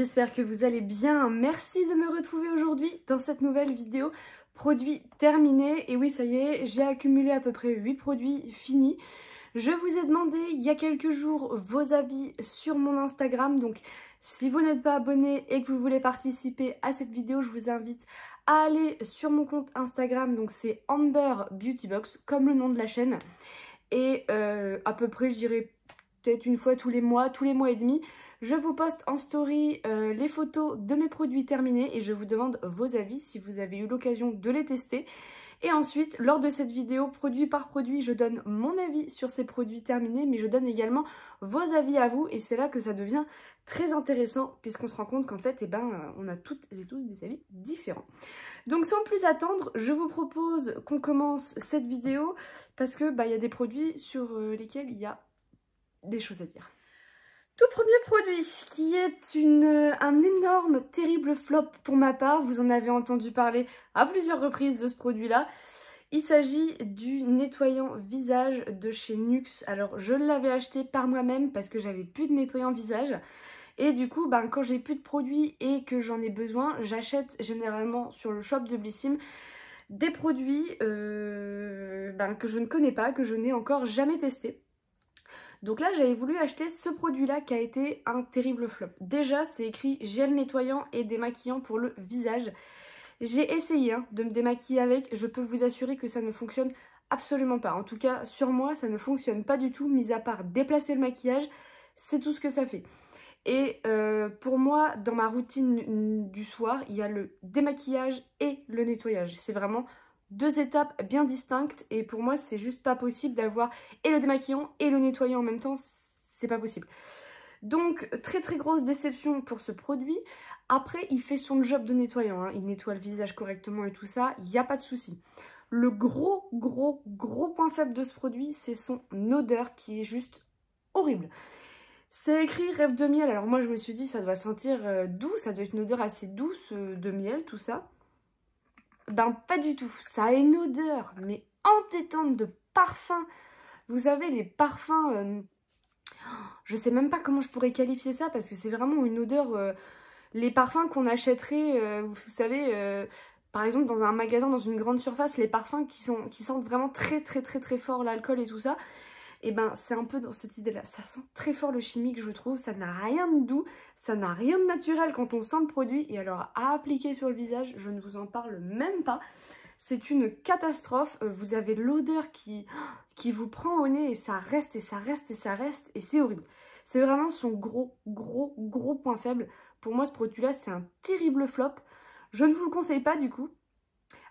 j'espère que vous allez bien. Merci de me retrouver aujourd'hui dans cette nouvelle vidéo produit terminé. Et oui, ça y est, j'ai accumulé à peu près 8 produits finis. Je vous ai demandé il y a quelques jours vos avis sur mon Instagram. Donc si vous n'êtes pas abonné et que vous voulez participer à cette vidéo, je vous invite à aller sur mon compte Instagram. Donc c'est Amber Beauty Box, comme le nom de la chaîne. Et à peu près, je dirais peut-être une fois tous les mois et demi, je vous poste en story les photos de mes produits terminés et je vous demande vos avis si vous avez eu l'occasion de les tester. Et ensuite, lors de cette vidéo, produit par produit, je donne mon avis sur ces produits terminés, mais je donne également vos avis à vous. Et c'est là que ça devient très intéressant, puisqu'on se rend compte qu'en fait, on a toutes et tous des avis différents. Donc sans plus attendre, je vous propose qu'on commence cette vidéo, parce que y a des produits sur lesquels il y a des choses à dire. Tout premier produit qui est un énorme, terrible flop pour ma part. Vous en avez entendu parler à plusieurs reprises de ce produit-là. Il s'agit du nettoyant visage de chez NYX. Alors je l'avais acheté par moi-même parce que j'avais plus de nettoyant visage. Et du coup, quand j'ai plus de produits et que j'en ai besoin, j'achète généralement sur le shop de Blissim des produits que je ne connais pas, que je n'ai encore jamais testé. Donc là, j'avais voulu acheter ce produit-là qui a été un terrible flop. Déjà, c'est écrit gel nettoyant et démaquillant pour le visage. J'ai essayé de me démaquiller avec. Je peux vous assurer que ça ne fonctionne absolument pas. En tout cas, sur moi, ça ne fonctionne pas du tout. Mis à part déplacer le maquillage, c'est tout ce que ça fait. Et pour moi, dans ma routine du soir, il y a le démaquillage et le nettoyage. C'est vraiment deux étapes bien distinctes et pour moi c'est juste pas possible d'avoir et le démaquillant et le nettoyant en même temps, c'est pas possible. Donc très grosse déception pour ce produit. Après il fait son job de nettoyant, il nettoie le visage correctement et tout ça, il n'y a pas de souci. Le gros point faible de ce produit, c'est son odeur qui est juste horrible. C'est écrit rêve de miel, alors moi je me suis dit ça doit sentir doux, ça doit être une odeur assez douce de miel tout ça. Pas du tout, ça a une odeur mais entêtante de parfum. Vous savez les parfums, je sais même pas comment je pourrais qualifier ça parce que c'est vraiment une odeur, les parfums qu'on achèterait, vous savez, par exemple dans un magasin, dans une grande surface, les parfums qui sentent vraiment très fort l'alcool et tout ça. Et c'est un peu dans cette idée-là, ça sent très fort le chimique je trouve, ça n'a rien de doux, ça n'a rien de naturel quand on sent le produit. Et alors à appliquer sur le visage, je ne vous en parle même pas, c'est une catastrophe. Vous avez l'odeur qui vous prend au nez et ça reste et c'est horrible. C'est vraiment son gros point faible. Pour moi ce produit-là c'est un terrible flop, je ne vous le conseille pas du coup.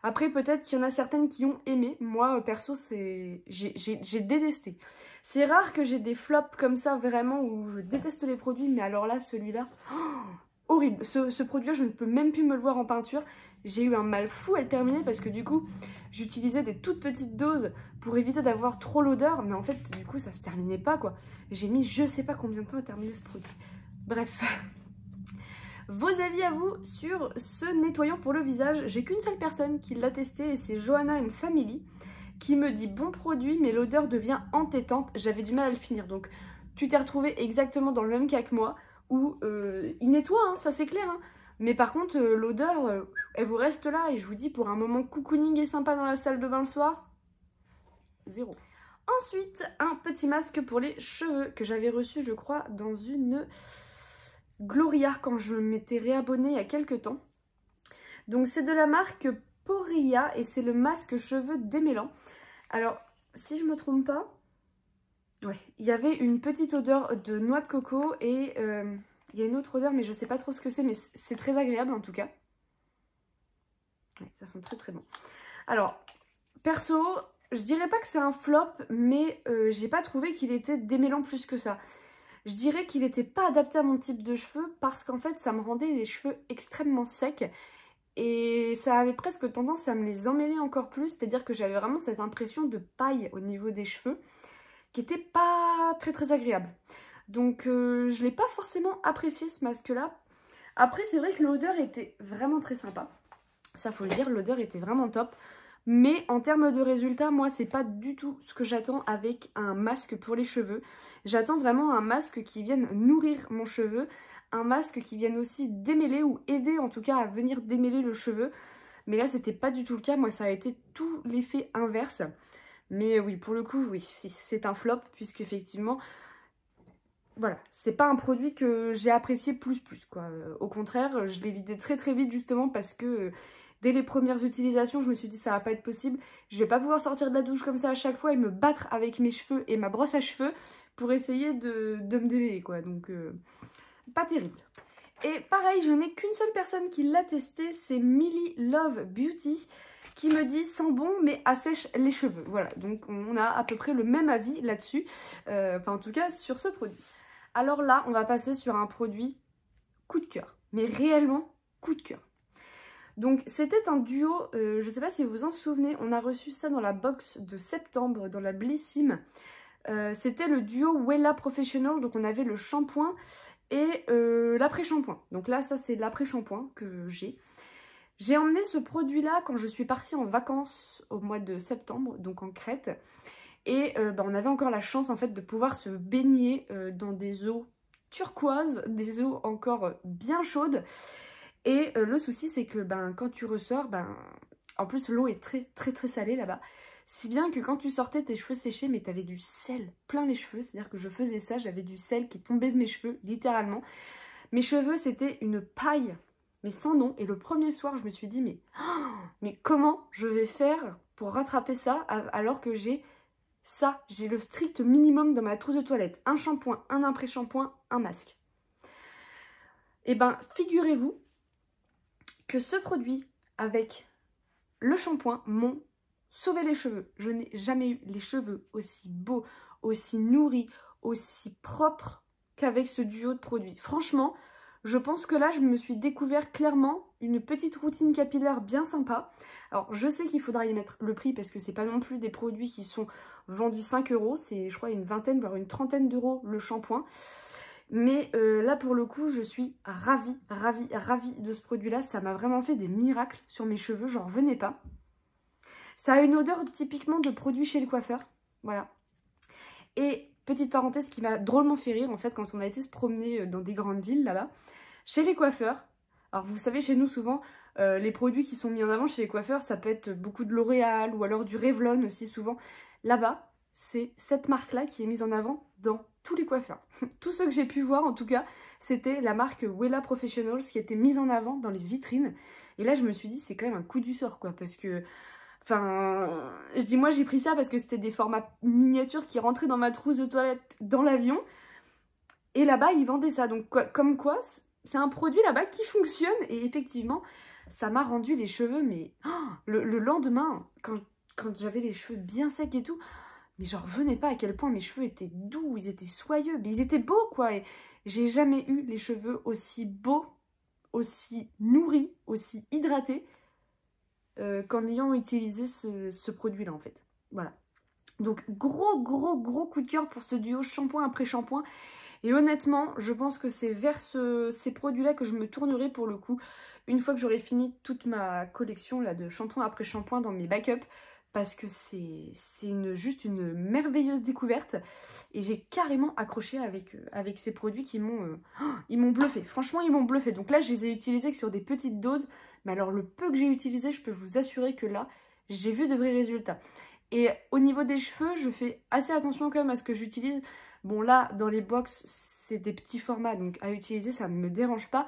Après, peut-être qu'il y en a certaines qui ont aimé. Moi, perso, j'ai détesté. C'est rare que j'ai des flops comme ça, vraiment, où je déteste les produits. Mais alors là, celui-là, horrible. Ce produit-là, je ne peux même plus me le voir en peinture. J'ai eu un mal fou à le terminer parce que du coup, j'utilisais des toutes petites doses pour éviter d'avoir trop l'odeur. Mais en fait, du coup, ça se terminait pas, quoi. J'ai mis je sais pas combien de temps à terminer ce produit. Bref... Vos avis à vous sur ce nettoyant pour le visage. J'ai qu'une seule personne qui l'a testé et c'est Johanna & Family qui me dit bon produit mais l'odeur devient entêtante. J'avais du mal à le finir donc tu t'es retrouvé exactement dans le même cas que moi où il nettoie, ça c'est clair. Mais par contre l'odeur elle vous reste là et je vous dis pour un moment cocooning et sympa dans la salle de bain le soir, zéro. Ensuite un petit masque pour les cheveux que j'avais reçu je crois dans une... Gloria quand je m'étais réabonnée il y a quelques temps. Donc c'est de la marque Poria et c'est le masque cheveux démêlant. Alors si je me trompe pas, ouais, il y avait une petite odeur de noix de coco et il y a une autre odeur mais je sais pas trop ce que c'est mais c'est très agréable en tout cas. Ouais, ça sent très bon. Alors perso, je dirais pas que c'est un flop mais j'ai pas trouvé qu'il était démêlant plus que ça. Je dirais qu'il n'était pas adapté à mon type de cheveux parce qu'en fait ça me rendait les cheveux extrêmement secs et ça avait presque tendance à me les emmêler encore plus, c'est-à-dire que j'avais vraiment cette impression de paille au niveau des cheveux qui n'était pas très agréable. Donc je ne l'ai pas forcément apprécié ce masque là. Après c'est vrai que l'odeur était vraiment très sympa, ça faut le dire, l'odeur était vraiment top. Mais en termes de résultats, moi, c'est pas du tout ce que j'attends avec un masque pour les cheveux. J'attends vraiment un masque qui vienne nourrir mon cheveu, un masque qui vienne aussi démêler ou aider en tout cas à venir démêler le cheveu. Mais là c'était pas du tout le cas, moi ça a été tout l'effet inverse. Mais oui, pour le coup, oui, c'est un flop puisque effectivement, voilà, c'est pas un produit que j'ai apprécié plus quoi. Au contraire, je l'ai vidé très vite justement parce que dès les premières utilisations, je me suis dit ça va pas être possible. Je vais pas pouvoir sortir de la douche comme ça à chaque fois et me battre avec mes cheveux et ma brosse à cheveux pour essayer de me démêler quoi. Donc pas terrible. Et pareil, je n'ai qu'une seule personne qui l'a testé, c'est Millie Love Beauty qui me dit sent bon mais assèche les cheveux. Voilà, donc on a à peu près le même avis là-dessus, enfin en tout cas sur ce produit. Alors là, on va passer sur un produit coup de cœur, mais réellement coup de cœur. Donc c'était un duo, je ne sais pas si vous vous en souvenez, on a reçu ça dans la box de septembre, dans la Blissim. C'était le duo Wella Professional, donc on avait le shampoing et l'après-shampoing. Donc là, ça c'est l'après-shampoing que j'ai. J'ai emmené ce produit-là quand je suis partie en vacances au mois de septembre, donc en Crète. Et on avait encore la chance en fait de pouvoir se baigner dans des eaux turquoises, des eaux encore bien chaudes. Et le souci c'est que quand tu ressors, en plus l'eau est très salée là-bas. Si bien que quand tu sortais tes cheveux séchés, mais t'avais du sel plein les cheveux. C'est-à-dire que je faisais ça, j'avais du sel qui tombait de mes cheveux, littéralement. Mes cheveux c'était une paille, mais sans nom. Et le premier soir je me suis dit mais comment je vais faire pour rattraper ça alors que j'ai ça, j'ai le strict minimum dans ma trousse de toilette. Un shampoing, un après-shampoing, un masque. Et figurez-vous que ce produit avec le shampoing m'ont sauvé les cheveux. Je n'ai jamais eu les cheveux aussi beaux, aussi nourris, aussi propres qu'avec ce duo de produits. Franchement, je pense que là, je me suis découvert clairement une petite routine capillaire bien sympa. Alors, je sais qu'il faudra y mettre le prix parce que c'est pas non plus des produits qui sont vendus 5 €. C'est, je crois, une vingtaine, voire une trentaine d'euros le shampoing. Mais là, pour le coup, je suis ravie de ce produit-là. Ça m'a vraiment fait des miracles sur mes cheveux. J'en revenais pas. Ça a une odeur typiquement de produit chez le coiffeur. Voilà. Et petite parenthèse qui m'a drôlement fait rire, en fait, quand on a été se promener dans des grandes villes, là-bas, chez les coiffeurs. Alors, vous savez, chez nous, souvent, les produits qui sont mis en avant chez les coiffeurs, ça peut être beaucoup de L'Oréal ou alors du Revlon aussi, souvent. Là-bas, c'est cette marque-là qui est mise en avant dans tous les coiffeurs. Tous ceux que j'ai pu voir, en tout cas, c'était la marque Wella Professionals qui était mise en avant dans les vitrines. Et là, je me suis dit, c'est quand même un coup du sort, quoi, parce que... Enfin, je dis moi j'ai pris ça parce que c'était des formats miniatures qui rentraient dans ma trousse de toilette dans l'avion. Et là-bas, ils vendaient ça. Donc comme quoi, c'est un produit là-bas qui fonctionne. Et effectivement, ça m'a rendu les cheveux, mais le lendemain, quand j'avais les cheveux bien secs et tout, mais j'en revenais pas à quel point mes cheveux étaient doux, ils étaient soyeux, mais ils étaient beaux quoi. Et j'ai jamais eu les cheveux aussi beaux, aussi nourris, aussi hydratés. Qu'en ayant utilisé ce produit-là, en fait. Voilà. Donc, gros coup de cœur pour ce duo shampoing après shampoing. Et honnêtement, je pense que c'est vers ces produits-là que je me tournerai pour le coup, une fois que j'aurai fini toute ma collection là, de shampoing après shampoing dans mes backups, parce que c'est juste une merveilleuse découverte. Et j'ai carrément accroché avec ces produits qui m'ont ils m'ont bluffé. Franchement, ils m'ont bluffé. Donc là, je les ai utilisés que sur des petites doses. Mais alors, le peu que j'ai utilisé, je peux vous assurer que là, j'ai vu de vrais résultats. Et au niveau des cheveux, je fais assez attention quand même à ce que j'utilise. Bon, là, dans les box, c'est des petits formats. Donc à utiliser, ça ne me dérange pas.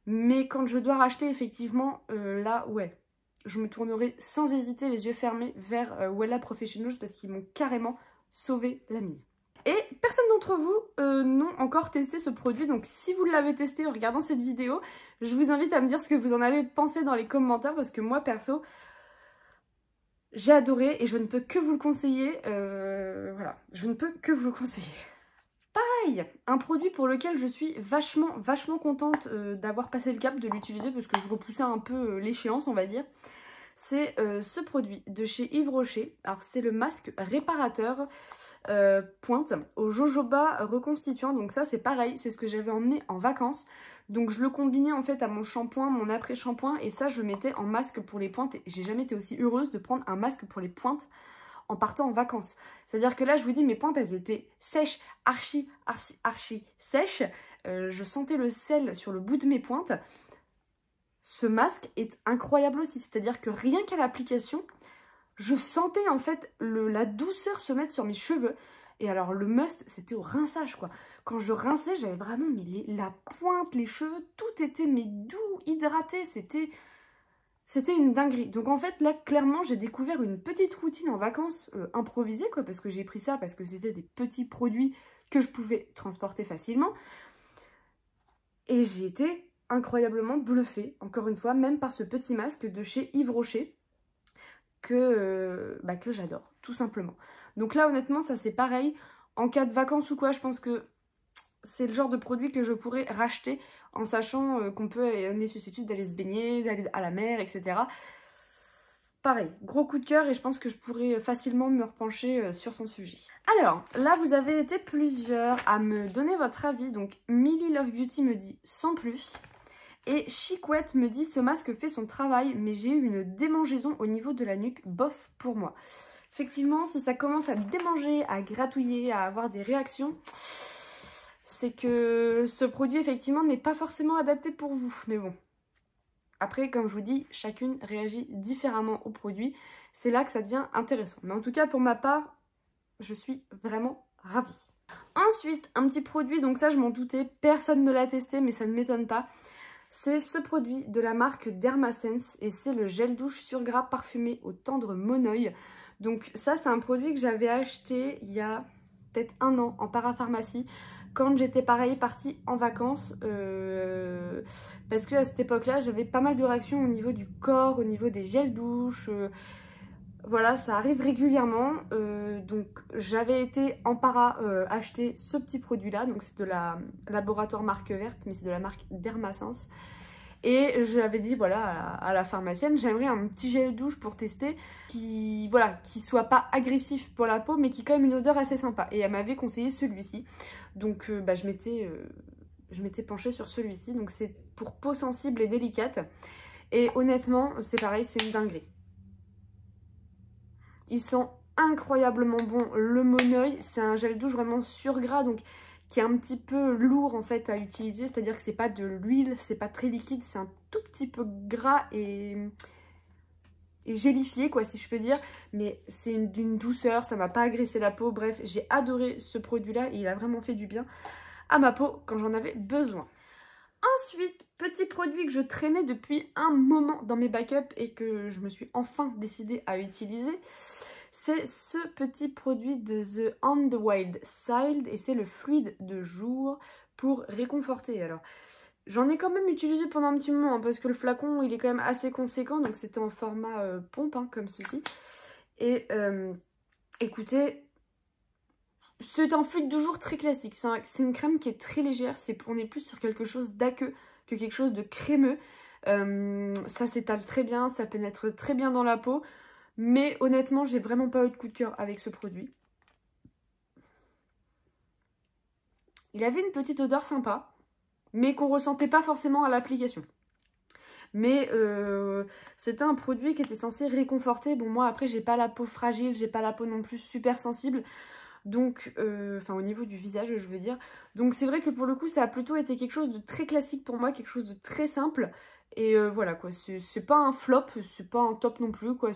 Mais quand je dois racheter, effectivement, là, ouais. Je me tournerai sans hésiter, les yeux fermés, vers Wella Professionals parce qu'ils m'ont carrément sauvé la mise. Et personne d'entre vous n'ont encore testé ce produit, donc si vous l'avez testé en regardant cette vidéo, je vous invite à me dire ce que vous en avez pensé dans les commentaires parce que moi, perso, j'ai adoré et je ne peux que vous le conseiller. Voilà, je ne peux que vous le conseiller. Pareil, un produit pour lequel je suis vachement contente d'avoir passé le cap, de l'utiliser parce que je repoussais un peu l'échéance, on va dire. C'est ce produit de chez Yves Rocher. Alors c'est le masque réparateur pointe au jojoba reconstituant. Donc ça c'est pareil, c'est ce que j'avais emmené en vacances. Donc je le combinais en fait à mon shampoing, mon après-shampoing et ça je mettais en masque pour les pointes. J'ai jamais été aussi heureuse de prendre un masque pour les pointes en partant en vacances. C'est-à-dire que là, je vous dis, mes pointes, elles étaient sèches, archi sèches. je sentais le sel sur le bout de mes pointes. Ce masque est incroyable aussi, c'est-à-dire que rien qu'à l'application, je sentais en fait la douceur se mettre sur mes cheveux. Et alors le must, c'était au rinçage quoi. Quand je rinçais, j'avais vraiment la pointe, les cheveux, tout était mais doux, hydraté. C'était une dinguerie. Donc en fait là, clairement, j'ai découvert une petite routine en vacances improvisée quoi. Parce que j'ai pris ça parce que c'était des petits produits que je pouvais transporter facilement. Et j'ai été incroyablement bluffée, encore une fois, même par ce petit masque de chez Yves Rocher. Que j'adore, tout simplement. Donc là, honnêtement, ça c'est pareil. En cas de vacances ou quoi, je pense que c'est le genre de produit que je pourrais racheter en sachant qu'on on est susceptible d'aller se baigner, d'aller à la mer, etc. Pareil, gros coup de cœur et je pense que je pourrais facilement me repencher sur son sujet. Alors, là, vous avez été plusieurs à me donner votre avis. Donc, Millie Love Beauty me dit sans plus. Et Chicouette me dit, ce masque fait son travail, mais j'ai eu une démangeaison au niveau de la nuque, bof pour moi. Effectivement, si ça commence à démanger, à gratouiller, à avoir des réactions, c'est que ce produit, effectivement, n'est pas forcément adapté pour vous. Mais bon, après, comme je vous dis, chacune réagit différemment au produit. C'est là que ça devient intéressant. Mais en tout cas, pour ma part, je suis vraiment ravie. Ensuite, un petit produit, donc ça, je m'en doutais, personne ne l'a testé, mais ça ne m'étonne pas. C'est ce produit de la marque Dermasense et c'est le gel douche sur gras parfumé au tendre monoeil. Donc ça c'est un produit que j'avais acheté il y a peut-être 1 an en parapharmacie quand j'étais pareil partie en vacances parce que à cette époque-là j'avais pas mal de réactions au niveau du corps, au niveau des gels douche. Voilà, ça arrive régulièrement, donc j'avais été en para acheter ce petit produit là, donc c'est de la laboratoire marque verte, mais c'est de la marque Dermasense. Et je l'avais dit voilà à la pharmacienne, j'aimerais un petit gel douche pour tester qui soit pas agressif pour la peau, mais qui a quand même une odeur assez sympa. Et elle m'avait conseillé celui-ci, donc je m'étais penchée sur celui-ci, donc c'est pour peau sensible et délicate. Et honnêtement, c'est pareil, c'est une dinguerie. Ils sont incroyablement bons. Le monoeil, c'est un gel douche vraiment sur gras, donc qui est un petit peu lourd en fait à utiliser. C'est-à-dire que c'est pas de l'huile, c'est pas très liquide, c'est un tout petit peu gras et gélifié quoi si je peux dire. Mais c'est d'une douceur, ça m'a pas agressé la peau. Bref, j'ai adoré ce produit-là et il a vraiment fait du bien à ma peau quand j'en avais besoin. Ensuite, petit produit que je traînais depuis un moment dans mes backups et que je me suis enfin décidée à utiliser, c'est ce petit produit de The On The Wild Side et c'est le fluide de jour pour réconforter. Alors, j'en ai quand même utilisé pendant un petit moment hein, parce que le flacon il est quand même assez conséquent, donc c'était en format pompe hein, comme ceci. Et écoutez, c'est un fluide de jour très classique, c'est une crème qui est très légère, on est plus sur quelque chose d'aqueux que quelque chose de crémeux. Ça s'étale très bien, ça pénètre très bien dans la peau, mais honnêtement j'ai vraiment pas eu de coup de cœur avec ce produit. Il avait une petite odeur sympa, mais qu'on ressentait pas forcément à l'application. Mais c'était un produit qui était censé réconforter. Bon moi après j'ai pas la peau fragile, j'ai pas la peau non plus super sensible. Donc, enfin au niveau du visage je veux dire. Donc c'est vrai que pour le coup ça a plutôt été quelque chose de très classique pour moi, quelque chose de très simple. Et voilà quoi, c'est pas un flop, c'est pas un top non plus quoi,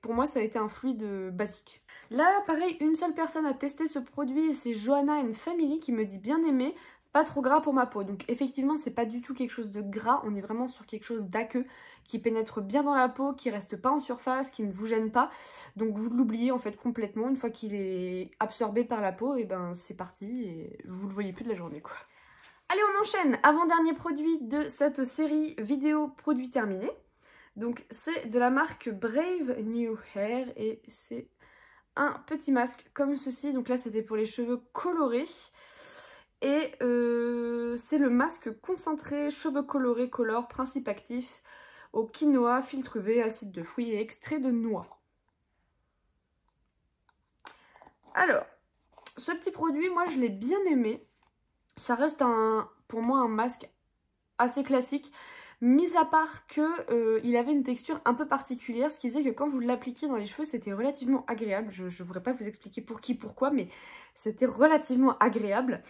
pour moi ça a été un fluide basique. Là pareil, une seule personne a testé ce produit et c'est Johanna and Family qui me dit bien aimé, pas trop gras pour ma peau. Donc effectivement c'est pas du tout quelque chose de gras, on est vraiment sur quelque chose d'aqueux qui pénètre bien dans la peau, qui reste pas en surface, qui ne vous gêne pas. Donc vous l'oubliez en fait complètement, une fois qu'il est absorbé par la peau, et ben c'est parti et vous le voyez plus de la journée quoi. Allez on enchaîne, avant-dernier produit de cette série vidéo produit terminé. Donc c'est de la marque Brave New Hair et c'est un petit masque comme ceci. Donc là c'était pour les cheveux colorés. Et c'est le masque concentré cheveux colorés Color, principe actif au quinoa, filtre UV, acide de fruits et extrait de noix. Alors, ce petit produit, moi je l'ai bien aimé. Ça reste pour moi un masque assez classique, mis à part que il avait une texture un peu particulière, ce qui faisait que quand vous l'appliquiez dans les cheveux, c'était relativement agréable. Je ne pourrais pas vous expliquer pourquoi, mais c'était relativement agréable.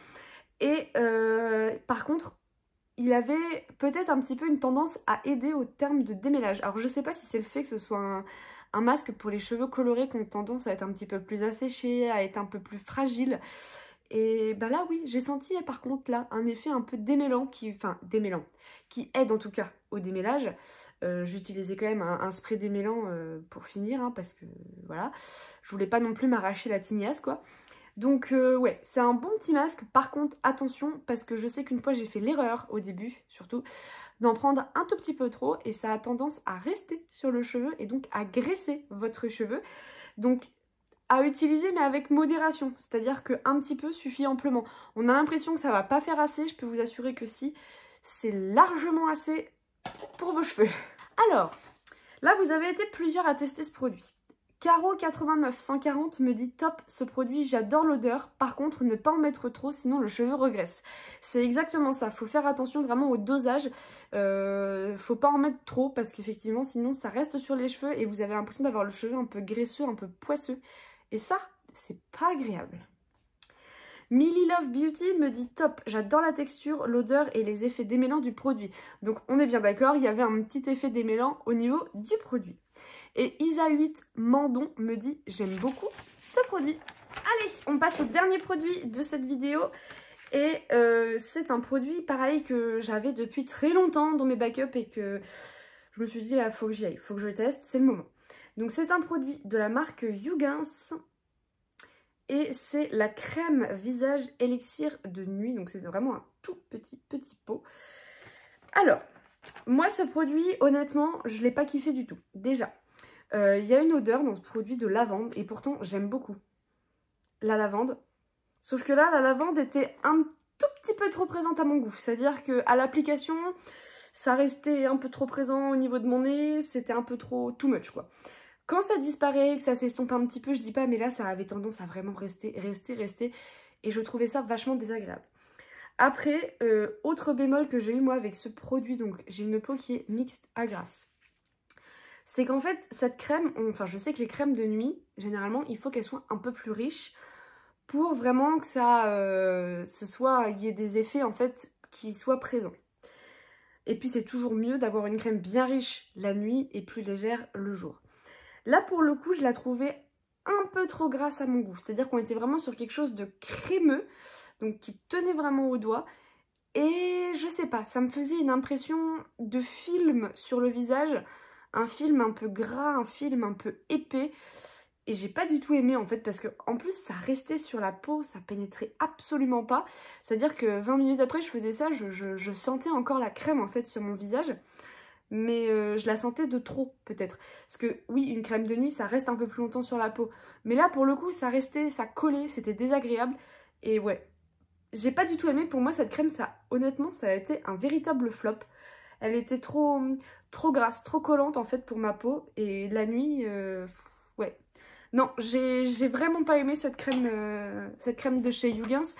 Et par contre, il avait peut-être un petit peu une tendance à aider au terme de démêlage. Alors je sais pas si c'est le fait que ce soit un masque pour les cheveux colorés qui ont tendance à être un petit peu plus asséchés, à être un peu plus fragiles. Et bah là oui, j'ai senti par contre là un effet un peu démêlant, qui aide en tout cas au démêlage. J'utilisais quand même un spray démêlant pour finir, hein, parce que voilà, je voulais pas non plus m'arracher la tignasse quoi. Donc ouais, c'est un bon petit masque. Par contre, attention, parce que je sais qu'une fois j'ai fait l'erreur, au début surtout, d'en prendre un tout petit peu trop et ça a tendance à rester sur le cheveu et donc à graisser votre cheveu. Donc à utiliser mais avec modération, c'est-à-dire qu'un petit peu suffit amplement. On a l'impression que ça va pas faire assez, je peux vous assurer que si, c'est largement assez pour vos cheveux. Alors, là vous avez été plusieurs à tester ce produit. Caro89 140 me dit top, ce produit j'adore l'odeur, par contre ne pas en mettre trop sinon le cheveu regresse. C'est exactement ça, faut faire attention vraiment au dosage, faut pas en mettre trop parce qu'effectivement sinon ça reste sur les cheveux et vous avez l'impression d'avoir le cheveu un peu graisseux, un peu poisseux et ça c'est pas agréable. Millie Love Beauty me dit top, j'adore la texture, l'odeur et les effets démêlants du produit. Donc on est bien d'accord, il y avait un petit effet démêlant au niveau du produit. Et Isa8 Mandon me dit j'aime beaucoup ce produit. Allez, on passe au dernier produit de cette vidéo. Et c'est un produit pareil que j'avais depuis très longtemps dans mes backups et que je me suis dit là faut que j'y aille, faut que je le teste, c'est le moment. Donc c'est un produit de la marque Yougins. Et c'est la crème visage élixir de nuit. Donc c'est vraiment un tout petit pot. Alors, moi ce produit, honnêtement, je ne l'ai pas kiffé du tout. Déjà, il y a une odeur dans ce produit de lavande. Et pourtant, j'aime beaucoup la lavande. Sauf que là, la lavande était un tout petit peu trop présente à mon goût. C'est-à-dire qu'à l'application, ça restait un peu trop présent au niveau de mon nez. C'était un peu trop too much quoi. Quand ça disparaît, que ça s'estompe un petit peu, je dis pas, mais là, ça avait tendance à vraiment rester. Et je trouvais ça vachement désagréable. Après, autre bémol que j'ai eu moi avec ce produit, donc j'ai une peau qui est mixte à grasse. C'est qu'en fait, cette crème, enfin je sais que les crèmes de nuit, généralement, il faut qu'elles soient un peu plus riches pour vraiment que ça, il y ait des effets en fait qui soient présents. Et puis c'est toujours mieux d'avoir une crème bien riche la nuit et plus légère le jour. Là, pour le coup, je la trouvais un peu trop grasse à mon goût. C'est-à-dire qu'on était vraiment sur quelque chose de crémeux, donc qui tenait vraiment au doigt. Et je sais pas, ça me faisait une impression de film sur le visage. Un film un peu gras, un film un peu épais. Et j'ai pas du tout aimé en fait, parce que en plus, ça restait sur la peau, ça pénétrait absolument pas. C'est-à-dire que 20 minutes après, je faisais ça, je sentais encore la crème en fait sur mon visage. Mais je la sentais de trop peut-être. Parce que oui, une crème de nuit, ça reste un peu plus longtemps sur la peau. Mais là, pour le coup, ça restait, ça collait, c'était désagréable. Et ouais, j'ai pas du tout aimé. Pour moi, cette crème, honnêtement, ça a été un véritable flop. Elle était trop grasse, trop collante en fait pour ma peau. Et la nuit, ouais. Non, j'ai vraiment pas aimé cette crème de chez Yougins.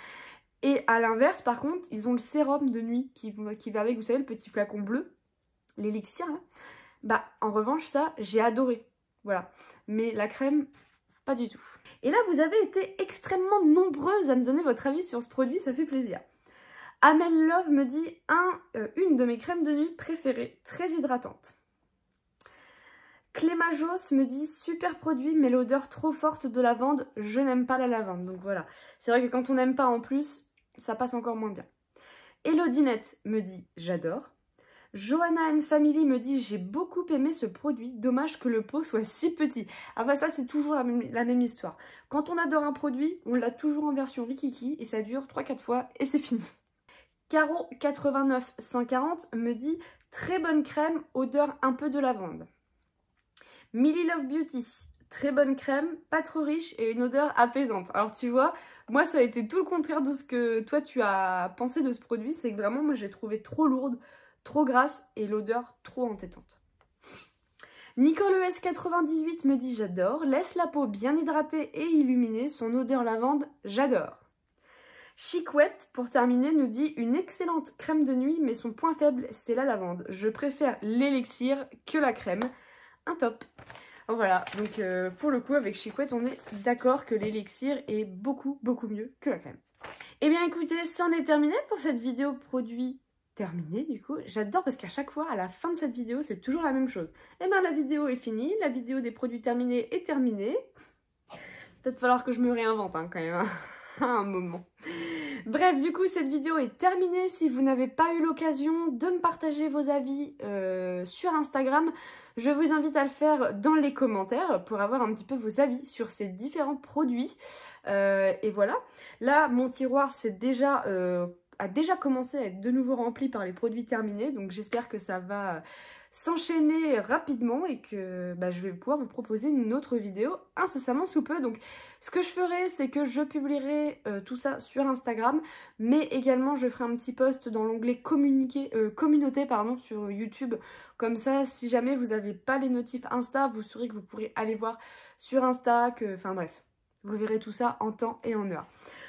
Et à l'inverse, par contre, ils ont le sérum de nuit qui va avec, vous savez, le petit flacon bleu. L'élixir, hein. Bah en revanche ça j'ai adoré, voilà, mais la crème pas du tout. Et là vous avez été extrêmement nombreuses à me donner votre avis sur ce produit, ça fait plaisir. Amel Love me dit une de mes crèmes de nuit préférées, très hydratante. Clémajos me dit super produit mais l'odeur trop forte de lavande, je n'aime pas la lavande, donc voilà, c'est vrai que quand on n'aime pas en plus ça passe encore moins bien. Elodinette me dit j'adore. Johanna and Family me dit j'ai beaucoup aimé ce produit, dommage que le pot soit si petit. Ah bah ça c'est toujours la même histoire. Quand on adore un produit, on l'a toujours en version rikiki et ça dure 3-4 fois et c'est fini. Caro89 140 me dit très bonne crème, odeur un peu de lavande. Millie Love Beauty, très bonne crème, pas trop riche et une odeur apaisante. Alors tu vois, moi ça a été tout le contraire de ce que toi tu as pensé de ce produit, c'est que vraiment moi j'ai trouvé trop lourde, trop grasse et l'odeur trop entêtante. Nicole ES98 me dit j'adore, laisse la peau bien hydratée et illuminée, son odeur lavande, j'adore. Chicouette, pour terminer, nous dit une excellente crème de nuit mais son point faible c'est la lavande. Je préfère l'élixir que la crème. Un top. Voilà, donc pour le coup avec Chicouette on est d'accord que l'élixir est beaucoup mieux que la crème. Et bien écoutez, c'en est terminé pour cette vidéo produit terminée du coup. J'adore parce qu'à chaque fois, à la fin de cette vidéo, c'est toujours la même chose. Et bien la vidéo est finie, la vidéo des produits terminés est terminée. Peut-être falloir que je me réinvente hein, quand même, hein, à un moment. Bref, du coup, cette vidéo est terminée. Si vous n'avez pas eu l'occasion de me partager vos avis sur Instagram, je vous invite à le faire dans les commentaires pour avoir un petit peu vos avis sur ces différents produits. Et voilà. Là, mon tiroir a déjà commencé à être de nouveau rempli par les produits terminés. Donc, j'espère que ça va s'enchaîner rapidement et que je vais pouvoir vous proposer une autre vidéo incessamment sous peu. Donc ce que je ferai, c'est que je publierai tout ça sur Instagram, mais également je ferai un petit post dans l'onglet communauté sur YouTube. Comme ça, si jamais vous n'avez pas les notifs Insta, vous saurez que vous pourrez aller voir sur Insta, enfin bref, vous verrez tout ça en temps et en heure.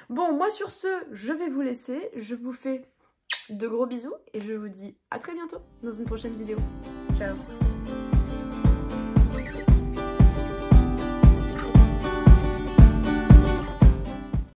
Bon, moi sur ce, je vais vous laisser, je vous fais de gros bisous et je vous dis à très bientôt dans une prochaine vidéo. Ciao!